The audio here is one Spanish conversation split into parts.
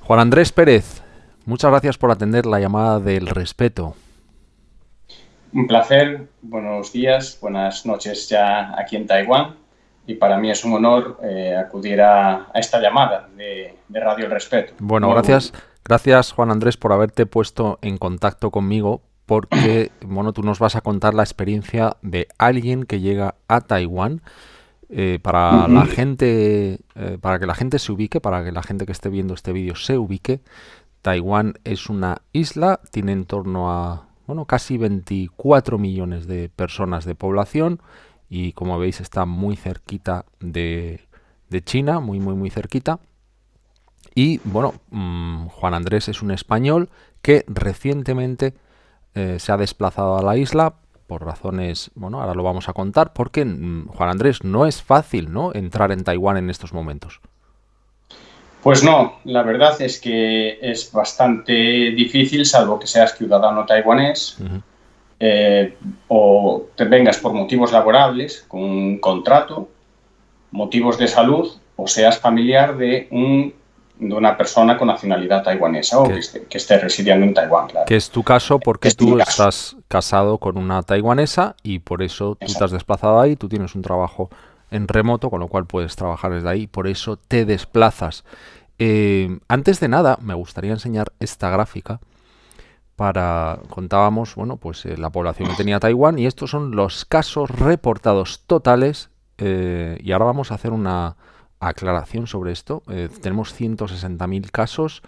Juan Andrés Pérez, muchas gracias por atender la llamada del respeto. Un placer, buenos días, buenas noches ya aquí en Taiwán y para mí es un honor acudir a esta llamada de Radio El Respeto. Bueno, Un orgullo. gracias Juan Andrés por haberte puesto en contacto conmigo porque, bueno, tú nos vas a contar la experiencia de alguien que llega a Taiwán para la gente, para que la gente se ubique, para que la gente que esté viendo este vídeo se ubique. Taiwán es una isla, tiene en torno a, bueno, casi 24 millones de personas de población y como veis está muy cerquita de China, muy cerquita. Y bueno, Juan Andrés es un español que recientemente se ha desplazado a la isla por razones, bueno, ahora lo vamos a contar, porque Juan Andrés no es fácil, ¿no?, entrar en Taiwán en estos momentos. Pues no, la verdad es que es bastante difícil, salvo que seas ciudadano taiwanés o te vengas por motivos laborables, con un contrato, motivos de salud o seas familiar de una persona con nacionalidad taiwanesa o que esté residiendo en Taiwán, claro. Que es tu caso porque Es mi tú caso. estás casado con una taiwanesa y por eso tú te has Exacto. desplazado ahí, tú tienes un trabajo en remoto, con lo cual puedes trabajar desde ahí, por eso te desplazas. Antes de nada, me gustaría enseñar esta gráfica contábamos, bueno, pues la población que tenía Taiwán y estos son los casos reportados totales y ahora vamos a hacer una aclaración sobre esto. Tenemos 160.000 casos,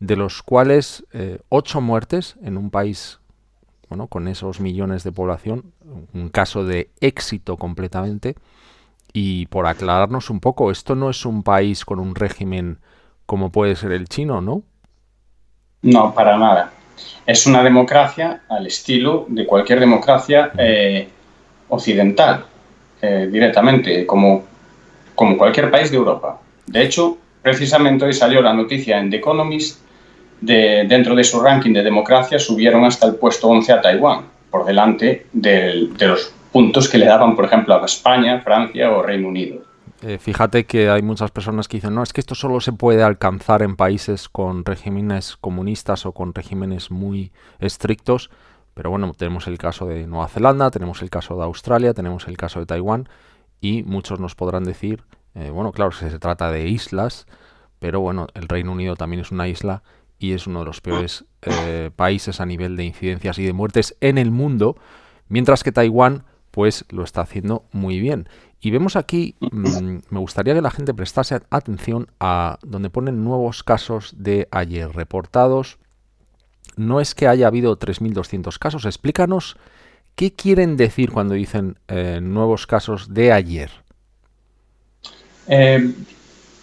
de los cuales 8 muertes en un país, bueno, con esos millones de población, un caso de éxito completamente. Y por aclararnos un poco, esto no es un país con un régimen como puede ser el chino, ¿no? No, para nada. Es una democracia al estilo de cualquier democracia occidental, directamente, como cualquier país de Europa. De hecho, precisamente hoy salió la noticia en The Economist, dentro de su ranking de democracia subieron hasta el puesto 11 a Taiwán, por delante de los puntos que le daban, por ejemplo, a España, Francia o Reino Unido. Fíjate que hay muchas personas que dicen, no, es que esto solo se puede alcanzar en países con regímenes comunistas o con regímenes muy estrictos, pero bueno, tenemos el caso de Nueva Zelanda, tenemos el caso de Australia, tenemos el caso de Taiwán y muchos nos podrán decir, bueno, claro, se trata de islas, pero bueno, el Reino Unido también es una isla y es uno de los peores países a nivel de incidencias y de muertes en el mundo, mientras que Taiwán pues lo está haciendo muy bien. Y vemos aquí, me gustaría que la gente prestase atención a donde ponen nuevos casos de ayer reportados. No es que haya habido 3.200 casos, explícanos qué quieren decir cuando dicen nuevos casos de ayer. En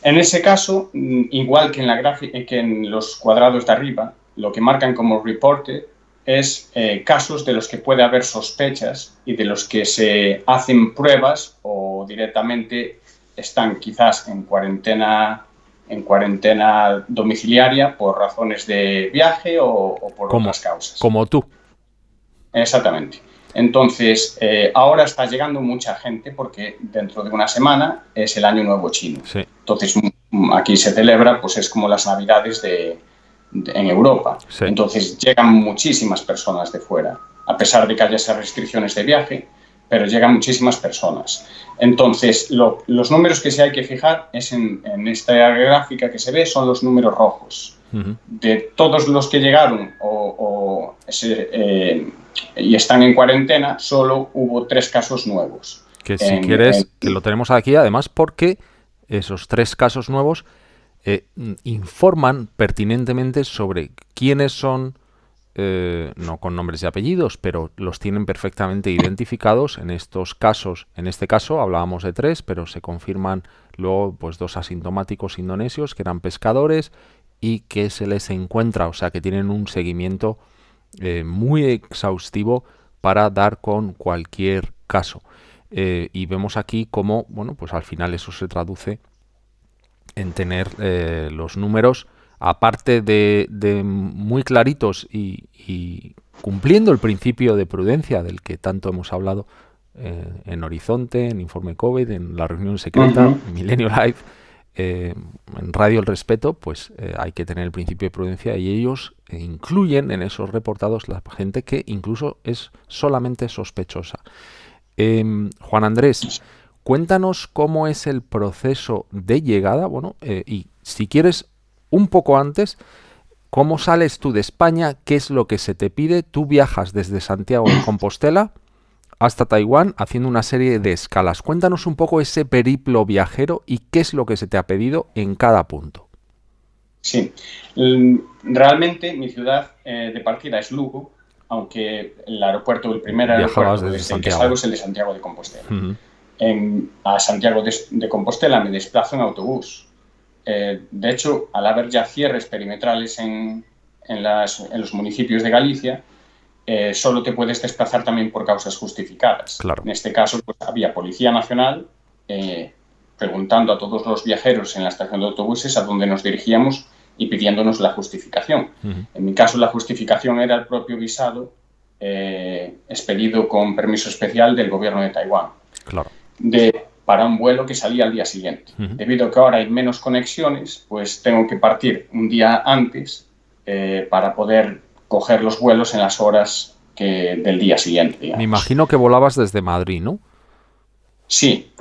ese caso, igual que en la gráfica, que en los cuadrados de arriba, lo que marcan como reporte es casos de los que puede haber sospechas y de los que se hacen pruebas o directamente están quizás en cuarentena domiciliaria por razones de viaje o por otras causas. Como tú. Exactamente. Entonces, ahora está llegando mucha gente porque dentro de una semana es el Año Nuevo Chino. Sí. Entonces, aquí se celebra, pues es como las Navidades en Europa. Sí. Entonces, llegan muchísimas personas de fuera, a pesar de que haya esas restricciones de viaje, pero llegan muchísimas personas. Entonces, los números que sí hay que fijar es en esta gráfica que se ve, son los números rojos. De todos los que llegaron y están en cuarentena, solo hubo 3 casos nuevos. Que si quieres, que lo tenemos aquí además porque esos 3 casos nuevos informan pertinentemente sobre quiénes son, no con nombres y apellidos, pero los tienen perfectamente identificados en estos casos. En este caso hablábamos de 3, pero se confirman luego pues 2 asintomáticos indonesios que eran pescadores y que se les encuentra, o sea que tienen un seguimiento muy exhaustivo para dar con cualquier caso. Y vemos aquí cómo, bueno, pues al final eso se traduce en tener los números, aparte de muy claritos y cumpliendo el principio de prudencia del que tanto hemos hablado en Horizonte, en Informe COVID, en la reunión secreta, en Milenio Live, en Radio El Respeto, pues hay que tener el principio de prudencia y ellos incluyen en esos reportados la gente que incluso es solamente sospechosa. Juan Andrés, cuéntanos cómo es el proceso de llegada, bueno, y si quieres un poco antes, ¿cómo sales tú de España? ¿Qué es lo que se te pide? Tú viajas desde Santiago de Compostela hasta Taiwán haciendo una serie de escalas. Cuéntanos un poco ese periplo viajero y qué es lo que se te ha pedido en cada punto. Sí, realmente mi ciudad de partida es Lugo, aunque el aeropuerto, el primer aeropuerto desde el que salgo es el de Santiago de Compostela. A Santiago de Compostela me desplazo en autobús. De hecho, al haber ya cierres perimetrales en los municipios de Galicia, solo te puedes desplazar también por causas justificadas. Claro. En este caso, pues, había Policía Nacional preguntando a todos los viajeros en la estación de autobuses a dónde nos dirigíamos y pidiéndonos la justificación. En mi caso, la justificación era el propio visado expedido con permiso especial del gobierno de Taiwán. Claro. Para un vuelo que salía al día siguiente. Debido a que ahora hay menos conexiones, pues tengo que partir un día antes para poder coger los vuelos en las horas del día siguiente, digamos. Me imagino que volabas desde Madrid, ¿no? Sí,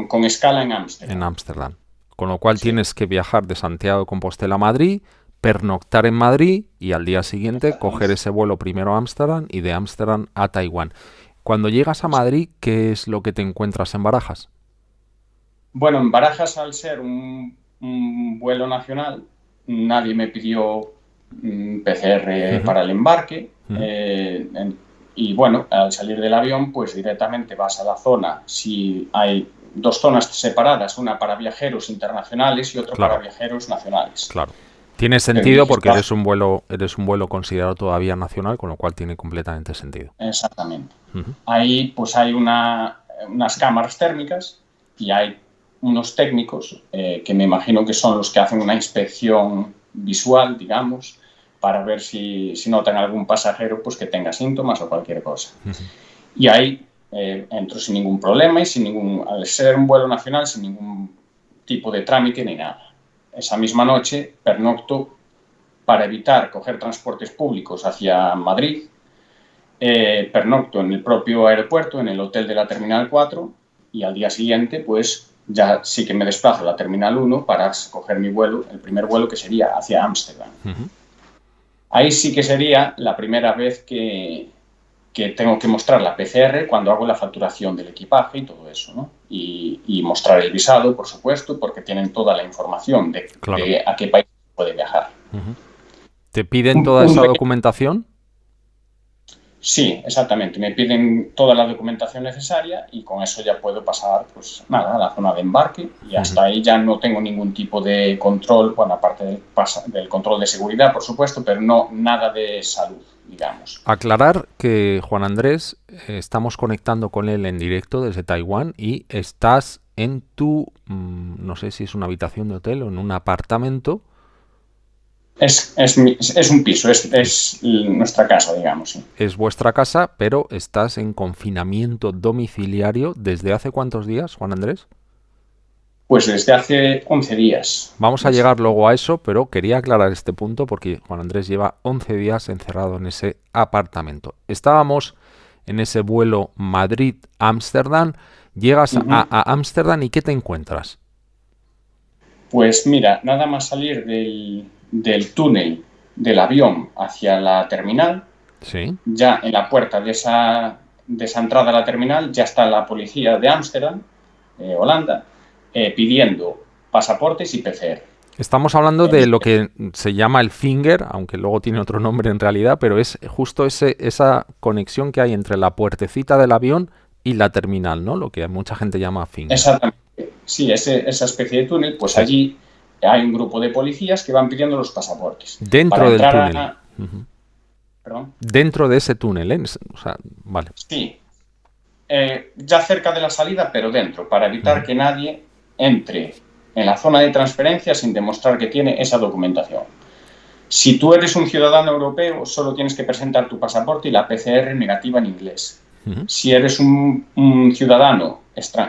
con escala en Ámsterdam. En Ámsterdam. Con lo cual tienes que viajar de Santiago de Compostela a Madrid, pernoctar en Madrid y al día siguiente coger ese vuelo primero a Ámsterdam y de Ámsterdam a Taiwán. Cuando llegas a Madrid, ¿qué es lo que te encuentras en Barajas? Bueno, en Barajas, al ser un vuelo nacional, nadie me pidió PCR para el embarque. Y bueno, al salir del avión, pues directamente vas a la zona. Si hay dos zonas separadas, una para viajeros internacionales y otra para viajeros nacionales. Claro. Tiene sentido porque eres un vuelo considerado todavía nacional, con lo cual tiene completamente sentido. Exactamente. Ahí pues hay unas cámaras térmicas y hay unos técnicos que me imagino que son los que hacen una inspección visual, digamos, para ver si notan algún pasajero pues que tenga síntomas o cualquier cosa. Y ahí entro sin ningún problema y al ser un vuelo nacional, sin ningún tipo de trámite ni nada. Esa misma noche pernocto para evitar coger transportes públicos hacia Madrid. Pernocto en el propio aeropuerto, en el hotel de la Terminal 4, y al día siguiente pues ya sí que me desplazo a la Terminal 1 para coger mi vuelo, el primer vuelo que sería hacia Ámsterdam. Ahí sí que sería la primera vez que tengo que mostrar la PCR cuando hago la facturación del equipaje y todo eso, ¿no? Y mostrar el visado, por supuesto, porque tienen toda la información de a qué país puede viajar. ¿Te piden toda esa documentación? Sí, exactamente. Me piden toda la documentación necesaria y con eso ya puedo pasar, pues nada, a la zona de embarque y hasta ahí ya no tengo ningún tipo de control, bueno, aparte del control de seguridad, por supuesto, pero no nada de salud, digamos. Aclarar que Juan Andrés, estamos conectando con él en directo desde Taiwán y estás en tu, no sé si es una habitación de hotel o en un apartamento. Es un piso, es nuestra casa, digamos. Sí. Es vuestra casa, pero estás en confinamiento domiciliario ¿desde hace cuántos días, Juan Andrés? Pues desde hace 11 días. Vamos a llegar luego a eso, pero quería aclarar este punto porque Juan Andrés lleva 11 días encerrado en ese apartamento. Estábamos en ese vuelo Madrid-Ámsterdam. Llegas a Ámsterdam y ¿qué te encuentras? Pues mira, nada más salir del túnel del avión hacia la terminal, ya en la puerta de esa entrada a la terminal ya está la policía de Ámsterdam, Holanda, pidiendo pasaportes y PCR. Estamos hablando de lo que se llama el finger, aunque luego tiene otro nombre en realidad, pero es justo esa conexión que hay entre la puertecita del avión y la terminal, ¿no? Lo que mucha gente llama finger. Exactamente. Sí, esa especie de túnel, pues allí hay un grupo de policías que van pidiendo los pasaportes. Dentro del túnel. ¿Perdón? Dentro de ese túnel, ¿eh? O sea, vale. Sí. Ya cerca de la salida, pero dentro, para evitar que nadie entre en la zona de transferencia sin demostrar que tiene esa documentación. Si tú eres un ciudadano europeo, solo tienes que presentar tu pasaporte y la PCR negativa en inglés. Si eres un ciudadano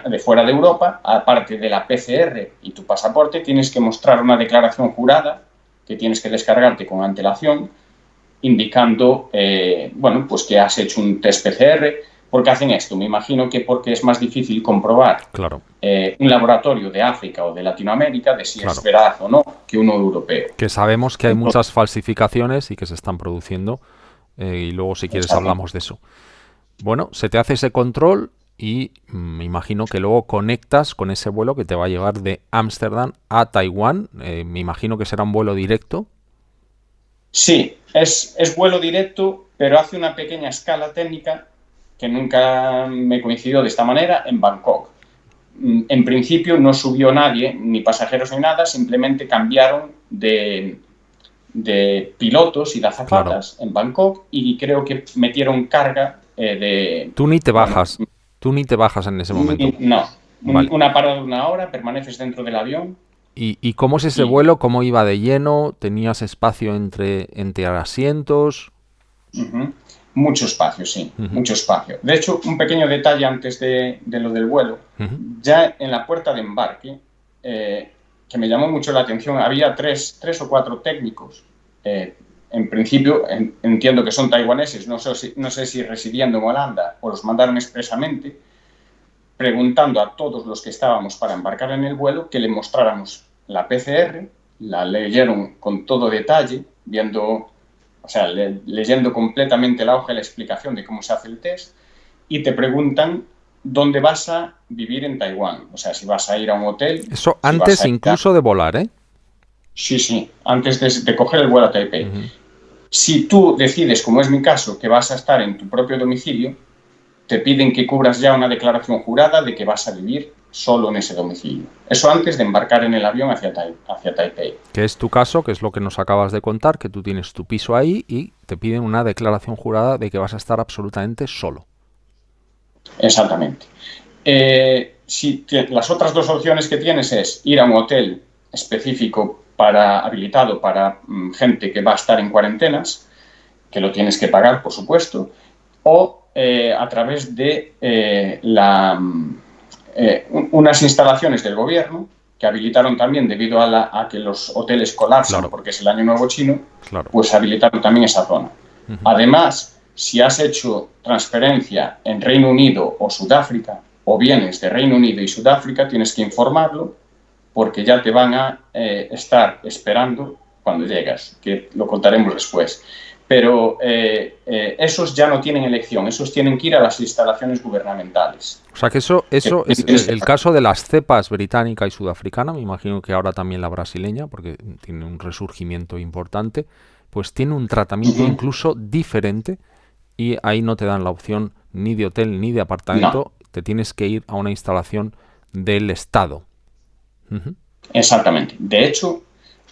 de fuera de Europa, aparte de la PCR y tu pasaporte, tienes que mostrar una declaración jurada que tienes que descargarte con antelación, indicando bueno, pues que has hecho un test PCR. ¿Por qué hacen esto? Me imagino que porque es más difícil comprobar un laboratorio de África o de Latinoamérica de si es veraz o no que uno europeo. Que sabemos que hay muchas falsificaciones y que se están produciendo y luego si quieres hablamos de eso. Bueno, se te hace ese control y me imagino que luego conectas con ese vuelo que te va a llevar de Ámsterdam a Taiwán. Me imagino que será un vuelo directo. Sí, es vuelo directo, pero hace una pequeña escala técnica que nunca me coincidió de esta manera en Bangkok. En principio no subió nadie, ni pasajeros ni nada, simplemente cambiaron de pilotos y de azafatas en Bangkok y creo que metieron carga de... Tú ni te bajas, tú ni te bajas en ese momento. No, vale. Una parada de 1 hora, permaneces dentro del avión. ¿Y cómo es ese vuelo? ¿Cómo iba de lleno? ¿Tenías espacio entre asientos? Mucho espacio, sí, mucho espacio. De hecho, un pequeño detalle antes de lo del vuelo. Ya en la puerta de embarque, que me llamó mucho la atención, había tres o cuatro técnicos. En principio, entiendo que son taiwaneses, no sé si residiendo en Holanda o los mandaron expresamente, preguntando a todos los que estábamos para embarcar en el vuelo que le mostráramos la PCR, la leyeron con todo detalle, leyendo completamente la hoja y la explicación de cómo se hace el test, y te preguntan dónde vas a vivir en Taiwán. O sea, si vas a ir a un hotel... Eso antes incluso de volar, ¿eh? Sí, antes de coger el vuelo a Taipei. Si tú decides, como es mi caso, que vas a estar en tu propio domicilio, te piden que cubras ya una declaración jurada de que vas a vivir solo en ese domicilio. Eso antes de embarcar en el avión hacia Taipei. Que es tu caso, que es lo que nos acabas de contar, que tú tienes tu piso ahí y te piden una declaración jurada de que vas a estar absolutamente solo. Exactamente. Las otras dos opciones que tienes es ir a un hotel específico habilitado para gente que va a estar en cuarentenas, que lo tienes que pagar, por supuesto, o a través de unas instalaciones del gobierno que habilitaron también debido a que los hoteles colapsan, porque es el Año Nuevo Chino, pues habilitaron también esa zona. Además, si has hecho transferencia en Reino Unido o Sudáfrica, o vienes de Reino Unido y Sudáfrica, tienes que informarlo, porque ya te van a estar esperando cuando llegas, que lo contaremos después. Pero esos ya no tienen elección, esos tienen que ir a las instalaciones gubernamentales. O sea que eso es el caso de las cepas británica y sudafricana, me imagino que ahora también la brasileña, porque tiene un resurgimiento importante, pues tiene un tratamiento incluso diferente y ahí no te dan la opción ni de hotel ni de apartamento, te tienes que ir a una instalación del Estado. Exactamente. De hecho,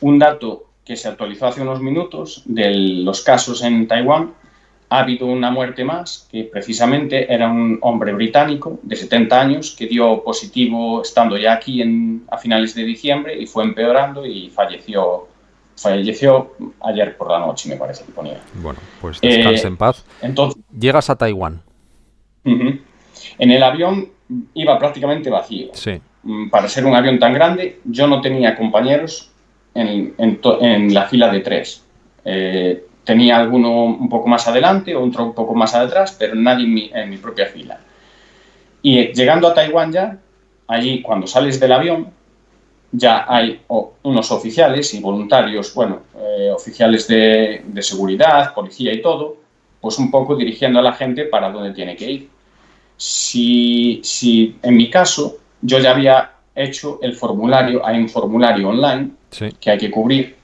un dato que se actualizó hace unos minutos de los casos en Taiwán, ha habido una muerte más, que precisamente era un hombre británico de 70 años que dio positivo estando ya aquí a finales de diciembre y fue empeorando y falleció ayer por la noche, me parece que ponía. Bueno, pues descanse en paz. Entonces, llegas a Taiwán. En el avión iba prácticamente vacío. Sí. Para ser un avión tan grande, yo no tenía compañeros en la fila de 3. Tenía alguno un poco más adelante, otro un poco más atrás, pero nadie en mi propia fila. Y llegando a Taiwán ya, allí cuando sales del avión, ya hay unos oficiales y voluntarios, oficiales de seguridad, policía y todo, pues un poco dirigiendo a la gente para dónde tiene que ir. Si en mi caso, yo ya había hecho el formulario, hay un formulario online que hay que cubrir.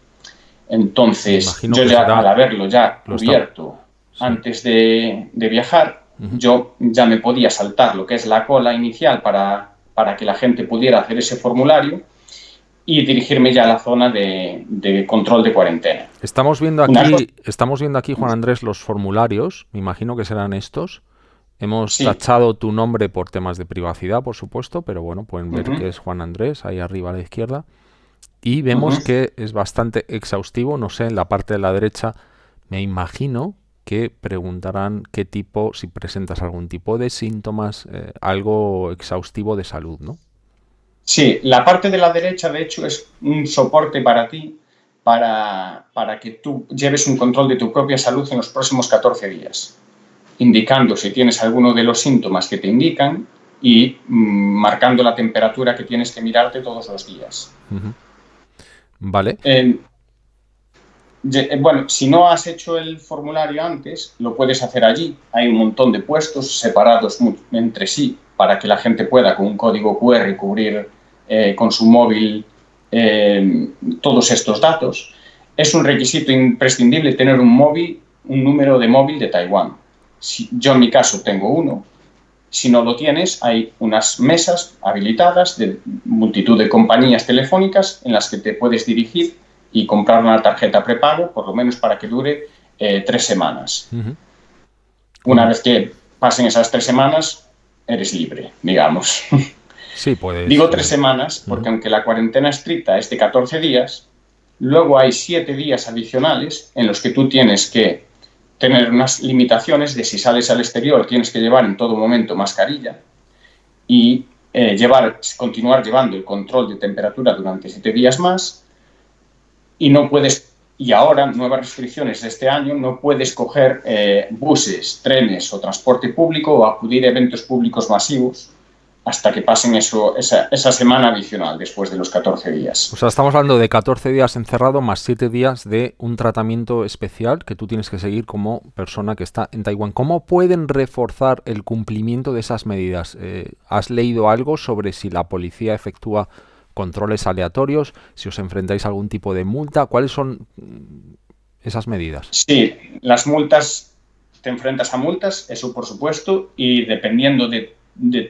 Entonces, yo ya al haberlo ya cubierto antes de viajar, yo ya me podía saltar lo que es la cola inicial para que la gente pudiera hacer ese formulario y dirigirme ya a la zona de control de cuarentena. Estamos viendo aquí, Juan Andrés, los formularios, me imagino que serán estos. Hemos tachado tu nombre por temas de privacidad, por supuesto, pero bueno, pueden ver que es Juan Andrés, ahí arriba a la izquierda. Y vemos que es bastante exhaustivo, no sé, en la parte de la derecha me imagino que preguntarán qué tipo, si presentas algún tipo de síntomas, algo exhaustivo de salud, ¿no? Sí, la parte de la derecha, de hecho, es un soporte para ti, para que tú lleves un control de tu propia salud en los próximos 14 días, indicando si tienes alguno de los síntomas que te indican y marcando la temperatura que tienes que mirarte todos los días. Vale. Bueno, si no has hecho el formulario antes, lo puedes hacer allí. Hay un montón de puestos separados entre sí para que la gente pueda, con un código QR, cubrir con su móvil todos estos datos. Es un requisito imprescindible tener un número de móvil de Taiwán. Yo en mi caso tengo uno. Si no lo tienes, hay unas mesas habilitadas de multitud de compañías telefónicas en las que te puedes dirigir y comprar una tarjeta prepago, por lo menos para que dure 3 semanas. Una vez que pasen esas 3 semanas, eres libre, digamos. Sí, puedes. Digo 3 semanas porque aunque la cuarentena estricta es de 14 días, luego hay 7 días adicionales en los que tú tienes que tener unas limitaciones de si sales al exterior tienes que llevar en todo momento mascarilla y continuar llevando el control de temperatura durante 7 días más. Y no puedes, y ahora, nuevas restricciones de este año, no puedes coger buses, trenes o transporte público o acudir a eventos públicos masivos hasta que pasen esa semana adicional después de los 14 días. O sea, estamos hablando de 14 días encerrado más 7 días de un tratamiento especial que tú tienes que seguir como persona que está en Taiwán. ¿Cómo pueden reforzar el cumplimiento de esas medidas? ¿Has leído algo sobre si la policía efectúa controles aleatorios, si os enfrentáis a algún tipo de multa? ¿Cuáles son esas medidas? Sí, las multas, te enfrentas a multas, eso por supuesto, y dependiendo de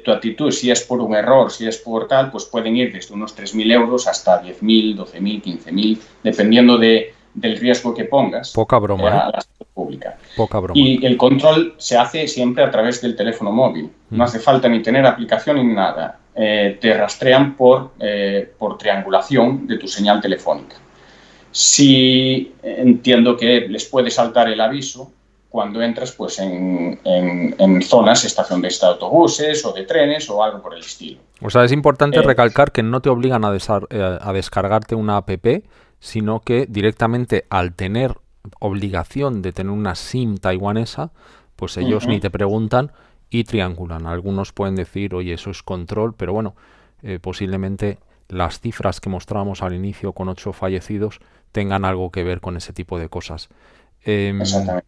tu actitud, si es por un error, si es por tal, pues pueden ir desde unos 3.000 euros hasta 10.000, 12.000, 15.000, dependiendo del riesgo que pongas. Poca broma, a la salud pública. Poca broma. Y el control se hace siempre a través del teléfono móvil. No hace falta ni tener aplicación ni nada. Te rastrean por triangulación de tu señal telefónica. Sí entiendo que les puede saltar el aviso cuando entras pues en zonas, estación de autobuses o de trenes o algo por el estilo. O sea, es importante recalcar que no te obligan a descargarte una app, sino que directamente al tener obligación de tener una SIM taiwanesa, pues ellos ni te preguntan y triangulan. Algunos pueden decir, oye, eso es control, pero bueno, posiblemente las cifras que mostrábamos al inicio con 8 fallecidos tengan algo que ver con ese tipo de cosas. Exactamente.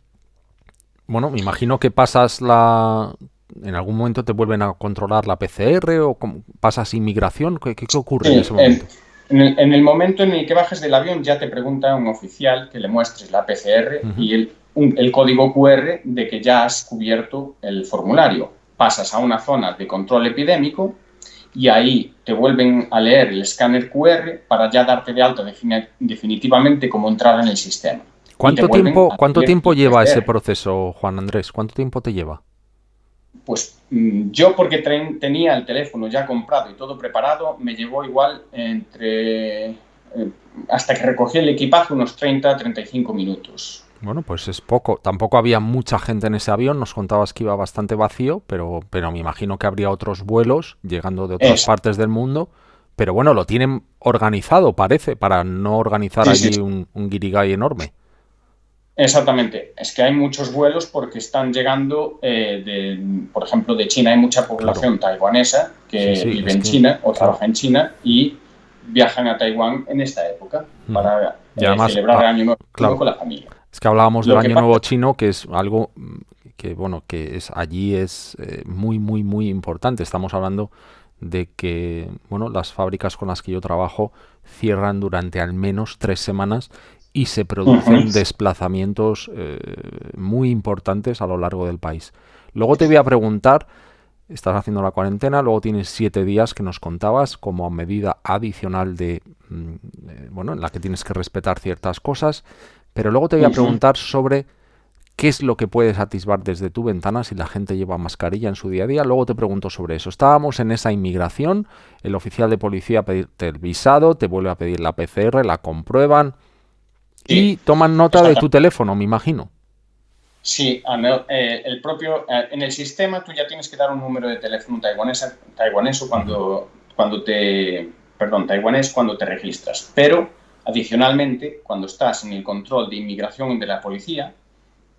Bueno, me imagino que en algún momento te vuelven a controlar la PCR o pasas inmigración. ¿Qué ocurre en ese momento? En el momento en el que bajes del avión ya te pregunta un oficial que le muestres la PCR y el código QR de que ya has cubierto el formulario. Pasas a una zona de control epidémico y ahí te vuelven a leer el escáner QR para ya darte de alta definitivamente como entrada en el sistema. ¿Cuánto tiempo lleva ese proceso, Juan Andrés? ¿Cuánto tiempo te lleva? Pues yo, porque tenía el teléfono ya comprado y todo preparado, me llevó igual hasta que recogí el equipaje unos 30-35 minutos. Bueno, pues es poco. Tampoco había mucha gente en ese avión. Nos contabas que iba bastante vacío, pero me imagino que habría otros vuelos llegando de otras partes del mundo. Pero bueno, lo tienen organizado, parece, para no organizar allí un guirigay enorme. Exactamente. Es que hay muchos vuelos porque están llegando, por ejemplo, de China. Hay mucha población taiwanesa que vive en China o trabaja en China y viajan a Taiwán en esta época para celebrar el Año Nuevo con la familia. Es que hablábamos del Año Nuevo chino, que es algo que allí es muy, muy, muy importante. Estamos hablando de que las fábricas con las que yo trabajo cierran durante al menos 3 semanas y se producen desplazamientos muy importantes a lo largo del país. Luego te voy a preguntar, estás haciendo la cuarentena, luego tienes 7 días que nos contabas como medida adicional en la que tienes que respetar ciertas cosas, pero luego te voy a preguntar sobre qué es lo que puedes atisbar desde tu ventana si la gente lleva mascarilla en su día a día. Luego te pregunto sobre eso. Estábamos en esa inmigración, el oficial de policía pedirte el visado, te vuelve a pedir la PCR, la comprueban y toman nota de tu teléfono, me imagino. Sí, el propio, en el sistema tú ya tienes que dar un número de teléfono taiwanés cuando te registras. Pero, adicionalmente, cuando estás en el control de inmigración de la policía,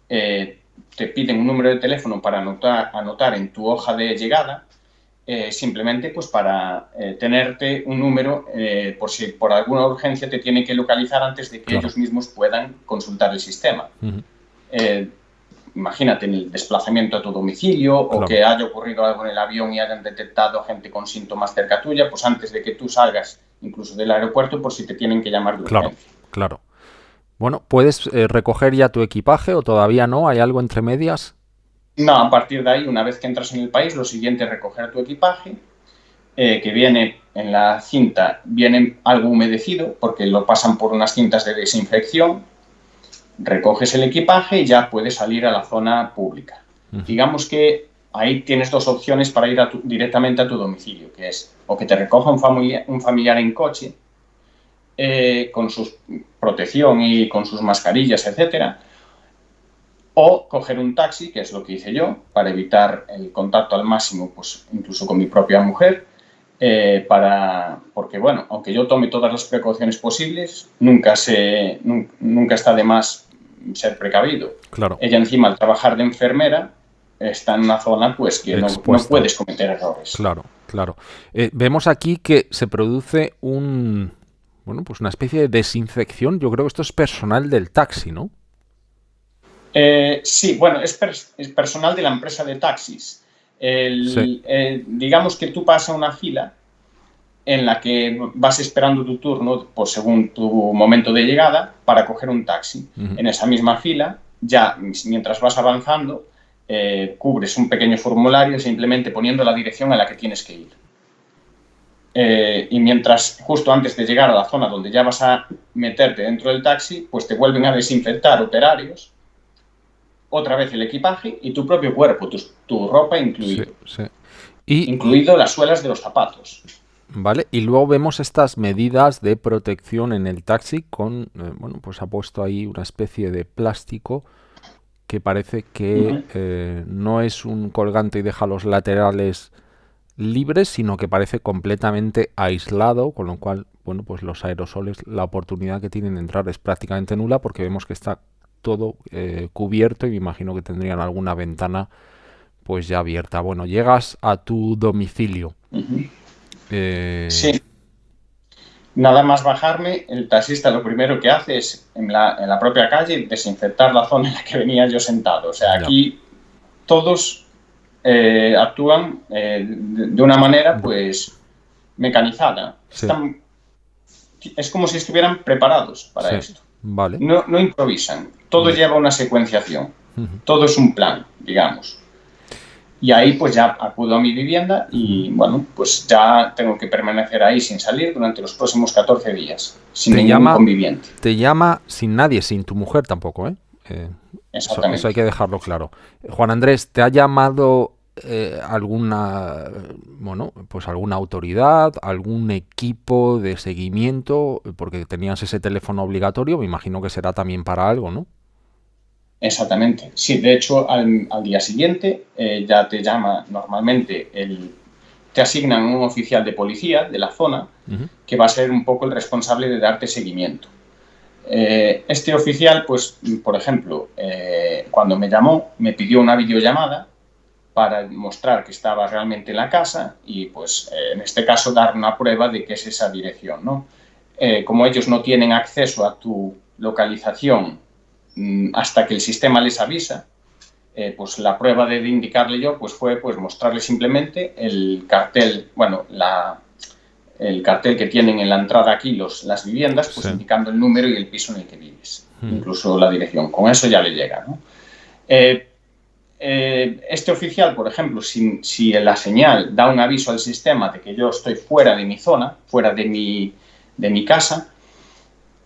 te piden un número de teléfono para anotar en tu hoja de llegada, simplemente pues para tenerte un número por si por alguna urgencia te tiene que localizar antes de que ellos mismos puedan consultar el sistema. Imagínate en el desplazamiento a tu domicilio o que haya ocurrido algo en el avión y hayan detectado gente con síntomas cerca tuya, pues antes de que tú salgas incluso del aeropuerto, por si te tienen que llamar de urgencia. Claro. Bueno, ¿puedes recoger ya tu equipaje o todavía no? ¿Hay algo entre medias? No, a partir de ahí, una vez que entras en el país, lo siguiente es recoger tu equipaje, que viene en la cinta, viene algo humedecido porque lo pasan por unas cintas de desinfección. Recoges el equipaje y ya puedes salir a la zona pública. Digamos que ahí tienes dos opciones para ir directamente a tu domicilio, que es o que te recoja un familiar en coche con su protección y con sus mascarillas, etcétera, o coger un taxi, que es lo que hice yo, para evitar el contacto al máximo, pues incluso con mi propia mujer, porque, bueno, aunque yo tome todas las precauciones posibles, nunca está de más ser precavido. Claro. Ella encima, al trabajar de enfermera, está en una zona pues que no puedes cometer errores. Claro. Vemos aquí que se produce pues una especie de desinfección. Yo creo que esto es personal del taxi, ¿no? Sí, bueno, es personal de la empresa de taxis. Digamos que tú pasas una fila en la que vas esperando tu turno, pues según tu momento de llegada, para coger un taxi. En esa misma fila, ya mientras vas avanzando, cubres un pequeño formulario simplemente poniendo la dirección a la que tienes que ir. Y mientras, justo antes de llegar a la zona donde ya vas a meterte dentro del taxi, pues te vuelven a desinfectar operarios, otra vez el equipaje y tu propio cuerpo, tu ropa incluido. Sí. Incluido las suelas de los zapatos. Vale, y luego vemos estas medidas de protección en el taxi con, pues ha puesto ahí una especie de plástico que parece que no es un colgante y deja los laterales libres, sino que parece completamente aislado, con lo cual, bueno, pues los aerosoles, la oportunidad que tienen de entrar es prácticamente nula porque vemos que está todo cubierto y me imagino que tendrían alguna ventana pues ya abierta. Bueno, llegas a tu domicilio. Sí. Nada más bajarme, el taxista lo primero que hace es en la propia calle desinfectar la zona en la que venía yo sentado. O sea, aquí todos actúan de una manera pues mecanizada. Sí. Es como si estuvieran preparados para esto. Vale. No improvisan. Todo lleva una secuenciación. Todo es un plan, digamos. Y ahí pues ya acudo a mi vivienda y bueno, pues ya tengo que permanecer ahí sin salir durante los próximos 14 días, sin ningún conviviente. Te llama sin nadie, sin tu mujer tampoco, ¿eh? Exactamente. Eso hay que dejarlo claro. Juan Andrés, ¿te ha llamado alguna autoridad, algún equipo de seguimiento? Porque tenías ese teléfono obligatorio, me imagino que será también para algo, ¿no? Exactamente. Sí, de hecho, al día siguiente ya te llama normalmente, te asignan un oficial de policía de la zona que va a ser un poco el responsable de darte seguimiento. Este oficial, pues, por ejemplo, cuando me llamó, me pidió una videollamada para mostrar que estaba realmente en la casa y, pues, en este caso, dar una prueba de que es esa dirección, ¿no? Como ellos no tienen acceso a tu localización hasta que el sistema les avisa, pues la prueba de indicarle yo pues fue pues mostrarle simplemente el cartel, el cartel que tienen en la entrada aquí las viviendas, pues indicando el número y el piso en el que vives, incluso la dirección. Con eso ya le llega, ¿no? Este oficial, por ejemplo, si la señal da un aviso al sistema de que yo estoy fuera de mi zona, fuera de mi casa,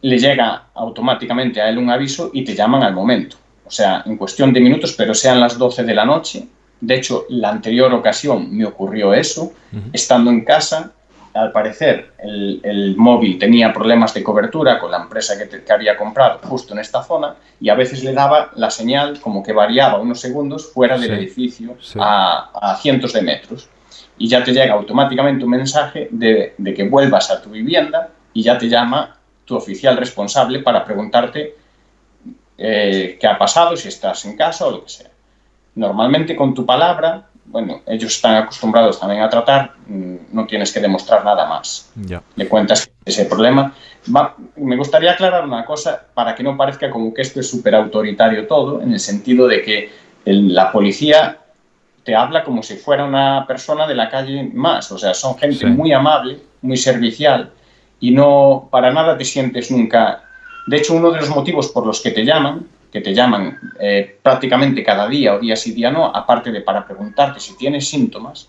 le llega automáticamente a él un aviso y te llaman al momento. O sea, en cuestión de minutos, pero sean las 12 de la noche. De hecho, la anterior ocasión me ocurrió eso. Estando en casa, al parecer el móvil tenía problemas de cobertura con la empresa que había comprado justo en esta zona y a veces le daba la señal como que variaba unos segundos fuera del edificio a cientos de metros. Y ya te llega automáticamente un mensaje de que vuelvas a tu vivienda y ya te llama tu oficial responsable para preguntarte qué ha pasado, si estás en casa o lo que sea. Normalmente con tu palabra, bueno, ellos están acostumbrados también a tratar, no tienes que demostrar nada más. Ya. Le cuentas ese problema. Me gustaría aclarar una cosa para que no parezca como que esto es súper autoritario todo, en el sentido de que la policía te habla como si fuera una persona de la calle más. O sea, son gente muy amable, muy servicial y no para nada te sientes nunca... De hecho, uno de los motivos por los que te llaman prácticamente cada día o día sí, día no, aparte de para preguntarte si tienes síntomas,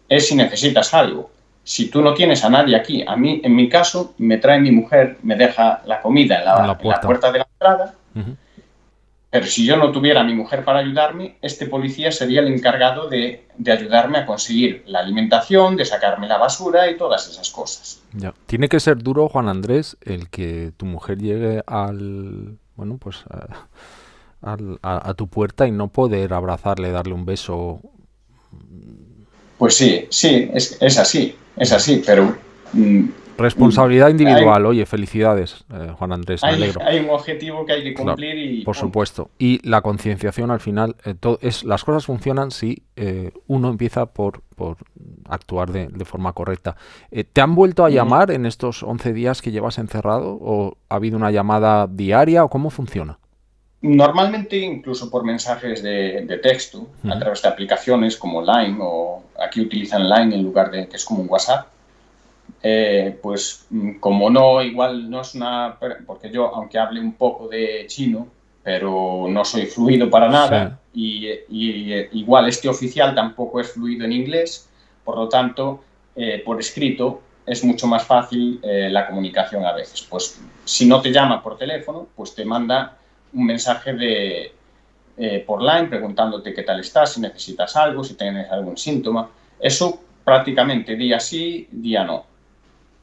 es si necesitas algo. Si tú no tienes a nadie aquí, a mí, en mi caso, me trae mi mujer, me deja la comida en la puerta de la entrada, pero si yo no tuviera a mi mujer para ayudarme, este policía sería el encargado de ayudarme a conseguir la alimentación, de sacarme la basura y todas esas cosas. Ya. Tiene que ser duro, Juan Andrés, el que tu mujer llegue a tu puerta y no poder abrazarle, darle un beso. Pues sí, es así, pero... Responsabilidad individual, oye, felicidades, Juan Andrés, me alegro. Hay un objetivo que hay que cumplir, claro, y... Por supuesto. Y la concienciación al final, las cosas funcionan si uno empieza por actuar de forma correcta. ¿Te han vuelto a llamar en estos 11 días que llevas encerrado? ¿O ha habido una llamada diaria? ¿O cómo funciona? Normalmente incluso por mensajes de texto, a través de aplicaciones como Line, o aquí utilizan Line en lugar de que es como un WhatsApp. Pues como no, igual no es una... Porque yo, aunque hable un poco de chino, pero no soy fluido para nada, y igual este oficial tampoco es fluido en inglés, por lo tanto, por escrito es mucho más fácil la comunicación a veces. Pues si no te llama por teléfono, pues te manda un mensaje por Line preguntándote qué tal estás, si necesitas algo, si tienes algún síntoma. Eso prácticamente día sí, día no.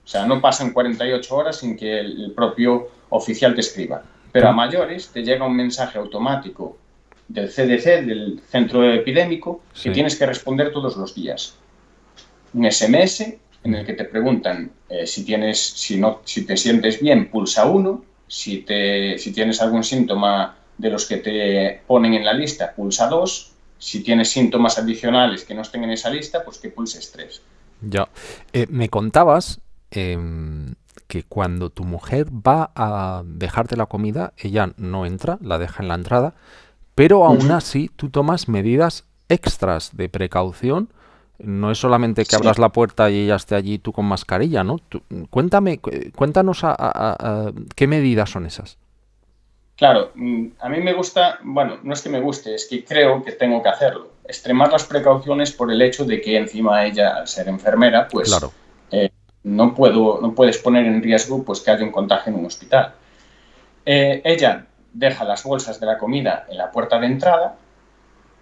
O sea, no pasan 48 horas sin que el propio oficial te escriba. Pero a mayores te llega un mensaje automático del CDC, del Centro Epidémico, que tienes que responder todos los días. Un SMS en el que te preguntan si te sientes bien, pulsa 1. Si tienes algún síntoma de los que te ponen en la lista, pulsa 2. Si tienes síntomas adicionales que no estén en esa lista, pues que pulses 3. Ya. Me contabas que cuando tu mujer va a dejarte la comida, ella no entra, la deja en la entrada, pero aún así tú tomas medidas extras de precaución. No es solamente que abras la puerta y ella esté allí tú con mascarilla, ¿no? Cuéntanos qué medidas son esas. Claro, a mí me gusta, bueno, no es que me guste, es que creo que tengo que hacerlo. Extremar las precauciones por el hecho de que encima ella, al ser enfermera, pues claro. No puedes poner en riesgo pues que haya un contagio en un hospital. Ella deja las bolsas de la comida en la puerta de entrada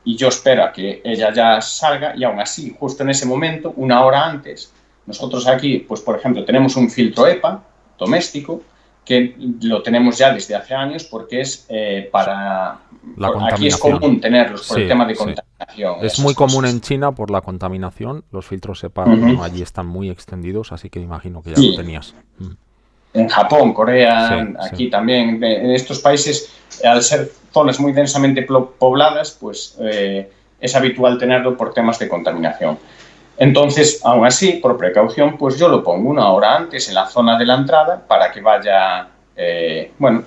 y yo espero a que ella ya salga y aún así, justo en ese momento, una hora antes, nosotros aquí, pues por ejemplo, tenemos un filtro EPA doméstico que lo tenemos ya desde hace años porque es para... Aquí es común tenerlos por el tema de contaminación. Es muy común en China por la contaminación. Los filtros EPA allí están muy extendidos, así que imagino que ya lo tenías. En Japón, Corea, aquí también. En estos países, al ser zonas muy densamente pobladas, pues es habitual tenerlo por temas de contaminación. Entonces, aún así, por precaución, pues yo lo pongo una hora antes en la zona de la entrada para que vaya,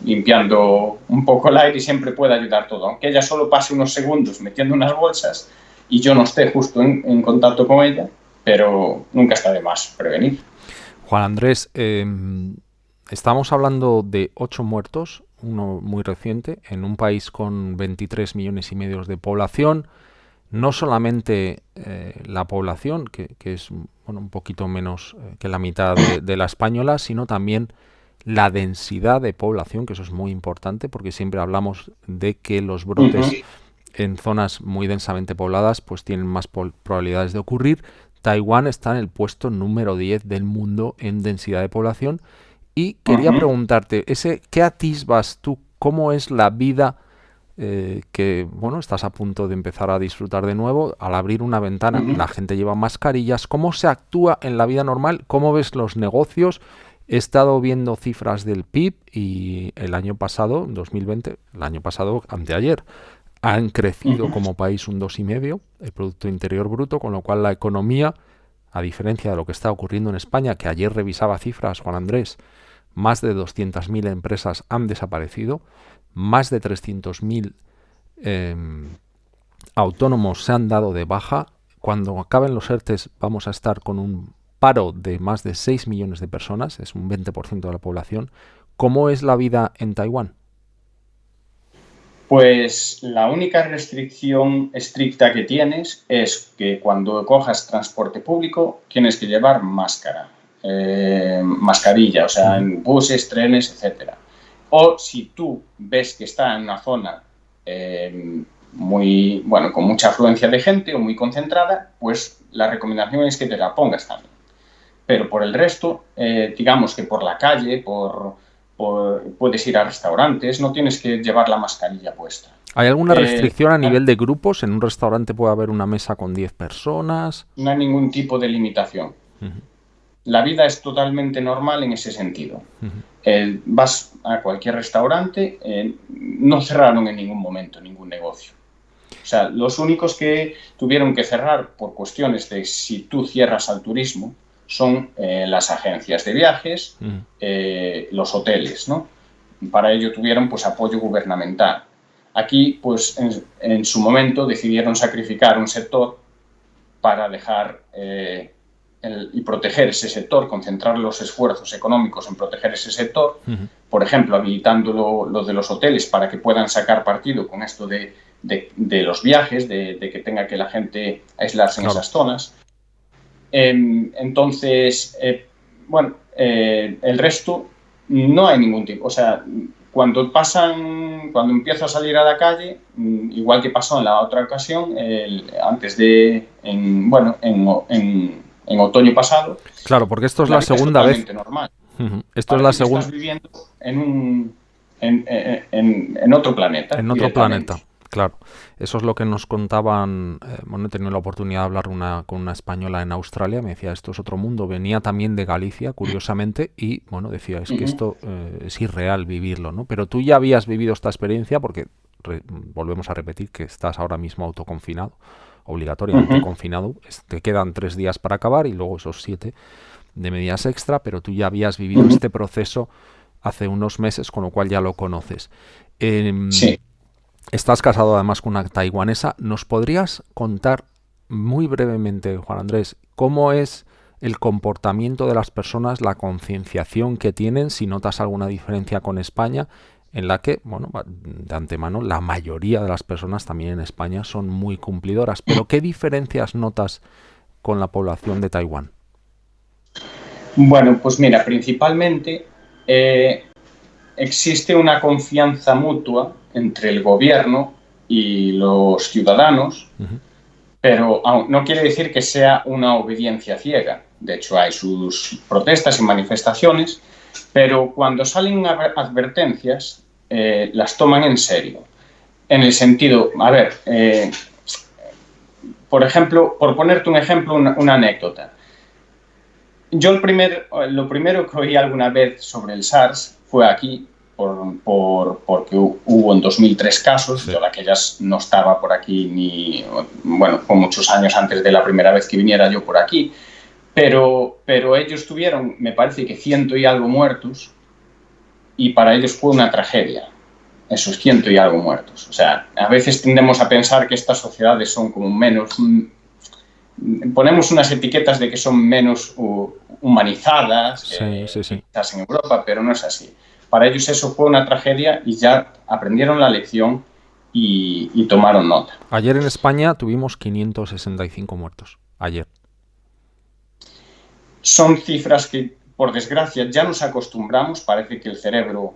limpiando un poco el aire y siempre pueda ayudar todo. Aunque ella solo pase unos segundos metiendo unas bolsas y yo no esté justo en contacto con ella, pero nunca está de más prevenir. Juan Andrés, estamos hablando de 8 muertos, uno muy reciente, en un país con 23 millones y medio de población. No solamente la población, que es un poquito menos que la mitad de la española, sino también la densidad de población, que eso es muy importante, porque siempre hablamos de que los brotes en zonas muy densamente pobladas pues tienen más probabilidades de ocurrir. Taiwán está en el puesto número 10 del mundo en densidad de población. Y quería Ujú, preguntarte, ¿qué atisbas tú? ¿Cómo es la vida que, bueno, estás a punto de empezar a disfrutar de nuevo? Al abrir una ventana, ujú. la gente lleva mascarillas. ¿Cómo se actúa en la vida normal? ¿Cómo ves los negocios? He estado viendo cifras del PIB y el año pasado, 2020, el año pasado, anteayer, han crecido Ujú. como país un 2,5, el Producto Interior Bruto, con lo cual la economía, a diferencia de lo que está ocurriendo en España, que ayer revisaba cifras, Juan Andrés, más de 200.000 empresas han desaparecido, más de 300.000 eh, autónomos se han dado de baja. Cuando acaben los ERTES vamos a estar con un paro de más de 6 millones de personas, es un 20% de la población. ¿Cómo es la vida en Taiwán? Pues la única restricción estricta que tienes es que cuando cojas transporte público tienes que llevar mascarilla, o sea, Ujú. en buses, trenes, etcétera. O si tú ves que está en una zona muy, bueno, con mucha afluencia de gente o muy concentrada, pues la recomendación es que te la pongas también. Pero por el resto, digamos que por la calle, puedes ir a restaurantes, no tienes que llevar la mascarilla puesta. ¿Hay alguna Eh, restricción a nivel de grupos? En un restaurante puede haber una mesa con 10 personas. no hay ningún tipo de limitación. Ujú, La vida es totalmente normal en ese sentido. ujú. Vas a cualquier restaurante, no cerraron en ningún momento ningún negocio. O sea, los únicos que tuvieron que cerrar por cuestiones de si tú cierras al turismo son las agencias de viajes, Ujú. los hoteles, ¿no? Para ello tuvieron pues apoyo gubernamental. Aquí, pues en su momento decidieron sacrificar un sector para dejar y proteger ese sector, concentrar los esfuerzos económicos en proteger ese sector, Ujú. por ejemplo, habilitando lo de los hoteles para que puedan sacar partido con esto de los viajes, de que tenga que la gente aislarse en Claro. esas zonas. Entonces, bueno, el resto no hay ningún tipo. O sea, cuando empiezo a salir a la calle, igual que pasó en la otra ocasión, antes de, bueno, en otoño pasado, Claro, porque esto es la la vida es segunda vez. totalmente normal. Ujú. Esto es la Parece que segunda estás viviendo en otro planeta en otro directamente. planeta. Claro, eso es lo que nos contaban. Bueno, he tenido la oportunidad de hablar con una española en Australia. Me decía, esto es otro mundo. Venía también de Galicia, curiosamente, y bueno, decía, es Uh que -huh. esto es irreal vivirlo, ¿no? Pero tú ya habías vivido esta experiencia porque volvemos a repetir que estás ahora mismo autoconfinado, Uh obligatoriamente -huh. confinado. Te quedan 3 días para acabar y luego esos 7 de medidas extra, pero tú ya habías Uh vivido -huh. este proceso hace unos meses, con lo cual ya lo conoces. Eh, Sí. Estás casado además con una taiwanesa. ¿Nos podrías contar muy brevemente, Juan Andrés, cómo es el comportamiento de las personas, la concienciación que tienen, si notas alguna diferencia con España, en la que, bueno, de antemano, la mayoría de las personas también en España son muy cumplidoras? Pero ¿qué diferencias notas con la población de Taiwán? Bueno, pues mira, principalmente existe una confianza mutua entre el gobierno y los ciudadanos, Uh -huh. pero no quiere decir que sea una obediencia ciega. De hecho, hay sus protestas y manifestaciones, pero cuando salen advertencias, las toman en serio. En el sentido, a ver, por ejemplo, por ponerte un ejemplo, una anécdota. Yo lo primero que oí alguna vez sobre el SARS fue aquí, porque hubo en 2003 casos. Sí. Yo de aquellas no estaba por aquí bueno, fue muchos años antes de la primera vez que viniera yo por aquí, pero ellos tuvieron, me parece que 100 y algo muertos, y para ellos fue una tragedia, esos 100 y algo muertos. O sea, a veces tendemos a pensar que estas sociedades son como menos... Ponemos unas etiquetas de que son menos humanizadas Sí, sí, que sí. quizás en Europa, pero no es así. Para ellos eso fue una tragedia y ya aprendieron la lección y tomaron nota. Ayer en España tuvimos 565 muertos. Ayer. Son cifras que, por desgracia, ya nos acostumbramos, parece que el cerebro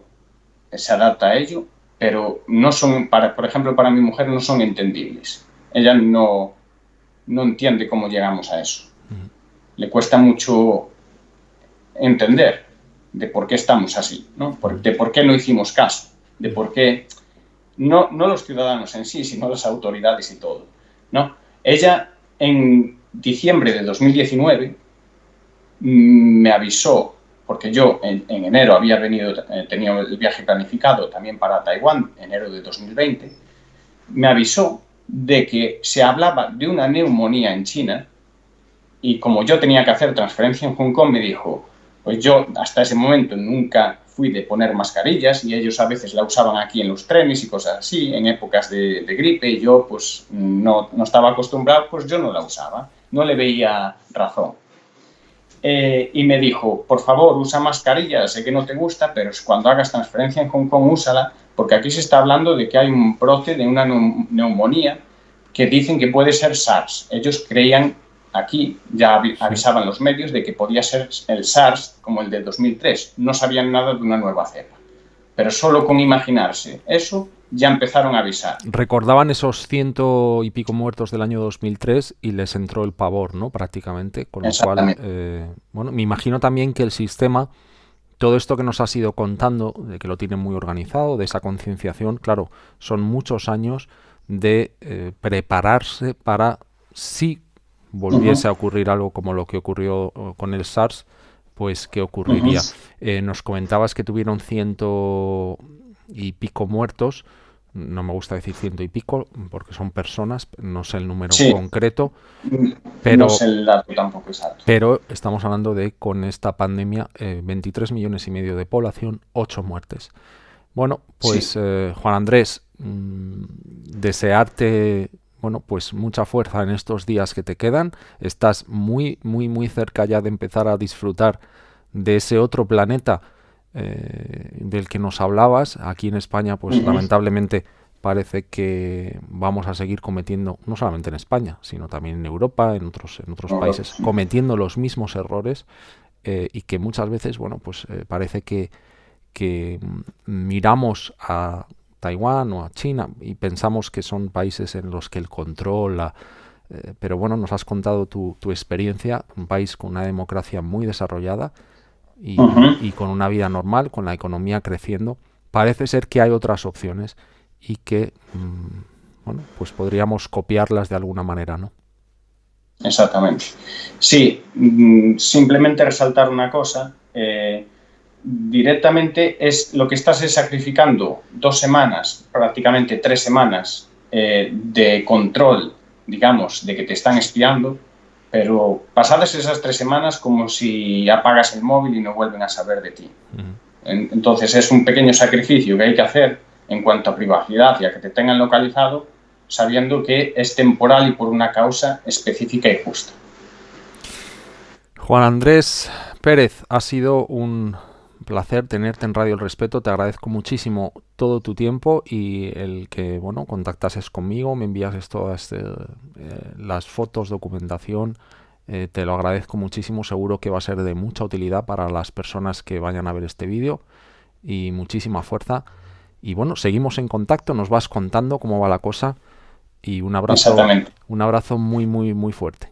se adapta a ello, pero no son, por ejemplo, para mi mujer no son entendibles. Ella no entiende cómo llegamos a eso. Le cuesta mucho entender de por qué estamos así, ¿no? De por qué no hicimos caso, de por qué, no los ciudadanos en sí, sino las autoridades y todo, ¿no? Ella, en diciembre de 2019, me avisó, porque yo en enero había tenía el viaje planificado también para Taiwán, enero de 2020, me avisó de que se hablaba de una neumonía en China y como yo tenía que hacer transferencia en Hong Kong, me dijo, pues yo hasta ese momento nunca fui de poner mascarillas y ellos a veces la usaban aquí en los trenes y cosas así, en épocas de gripe, y yo pues no estaba acostumbrado, pues yo no la usaba, no le veía razón. Y me dijo, por favor, usa mascarilla, sé que no te gusta, pero cuando hagas transferencia en Hong Kong, úsala, porque aquí se está hablando de que hay un brote de una neumonía que dicen que puede ser SARS. Ellos creían, aquí ya avisaban los medios de que podía ser el SARS como el del 2003. No sabían nada de una nueva cepa. Pero solo con imaginarse eso, ya empezaron a avisar. Recordaban esos 100 y pico muertos del año 2003 y les entró el pavor, ¿no? Prácticamente. Con lo cual, bueno, me imagino también que el sistema, todo esto que nos has ido contando, de que lo tienen muy organizado, de esa concienciación, claro, son muchos años de prepararse para si volviese a ocurrir algo como lo que ocurrió con el SARS, pues ¿qué ocurriría? Nos comentabas que tuvieron 100 y pico muertos. No me gusta decir 100 y pico porque son personas, no sé el número concreto, pero no sé el dato tampoco exacto. Pero estamos hablando de, con esta pandemia, 23 millones y medio de población, 8 muertes. Bueno, pues Juan Andrés, desearte, bueno, pues mucha fuerza en estos días que te quedan. Estás muy, muy, muy cerca ya de empezar a disfrutar de ese otro planeta del que nos hablabas. Aquí en España, pues lamentablemente parece que vamos a seguir cometiendo, no solamente en España, sino también en Europa, en otros países, cometiendo los mismos errores y que muchas veces, bueno, pues parece que miramos a Taiwán o a China y pensamos que son países en los que el control, pero bueno, nos has contado tu experiencia, un país con una democracia muy desarrollada y con una vida normal, con la economía creciendo. Parece ser que hay otras opciones y que, bueno, pues podríamos copiarlas de alguna manera, ¿no? Exactamente. Sí, simplemente resaltar una cosa, directamente es lo que estás sacrificando 2 semanas, prácticamente 3 semanas de control, digamos, de que te están espiando, pero pasadas esas 3 semanas como si apagas el móvil y no vuelven a saber de ti. Entonces es un pequeño sacrificio que hay que hacer en cuanto a privacidad y a que te tengan localizado, sabiendo que es temporal y por una causa específica y justa. Juan Andrés Pérez, ha sido un placer tenerte en Radio El Respeto. Te agradezco muchísimo todo tu tiempo y el que, bueno, contactases conmigo, me enviases todas las fotos, documentación. Te lo agradezco muchísimo. Seguro que va a ser de mucha utilidad para las personas que vayan a ver este vídeo y muchísima fuerza. Y bueno, seguimos en contacto, nos vas contando cómo va la cosa y un abrazo muy, muy, muy fuerte.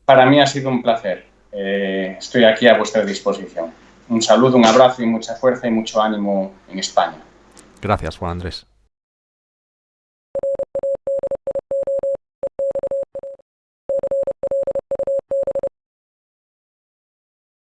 Para mí ha sido un placer. Estoy aquí a vuestra disposición. Un saludo, un abrazo y mucha fuerza y mucho ánimo en España. Gracias, Juan Andrés.